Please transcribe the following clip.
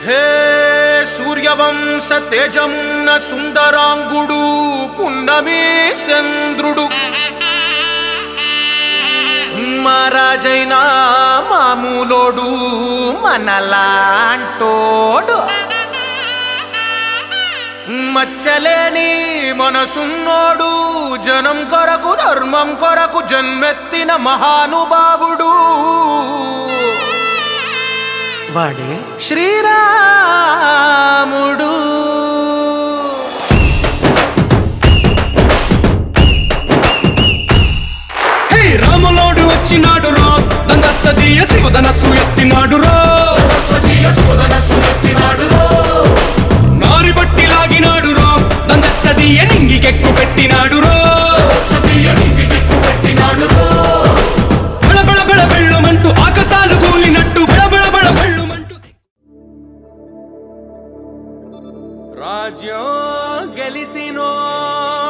హే సూర్యవంశ తేజమున్న సుందరాంగుడు పున్నమి చంద్రుడు మహారాజైనా మామూలోడు మనలాంటోడు మచ్చలేని మనసున్నోడు జనం కొరకు ధర్మం కొరకు జన్మెత్తిన మహానుభావుడు వాడే శ్రీరాముడు. హే రాములోడు వచ్చినాడు రో దందసదీయ శివధనస్సు ఎత్తినాడు రో నారి బట్టి లాగినాడు రో దందసదీయ నింగికెక్కు పెట్టినాడు రో బళబళ బళ బెళ్ళుమంటూ ఆకాశాలు కూలినట్టు బళబళ బళ బెళ్ళుమంటూ రాజ్యం గెలిసినోడు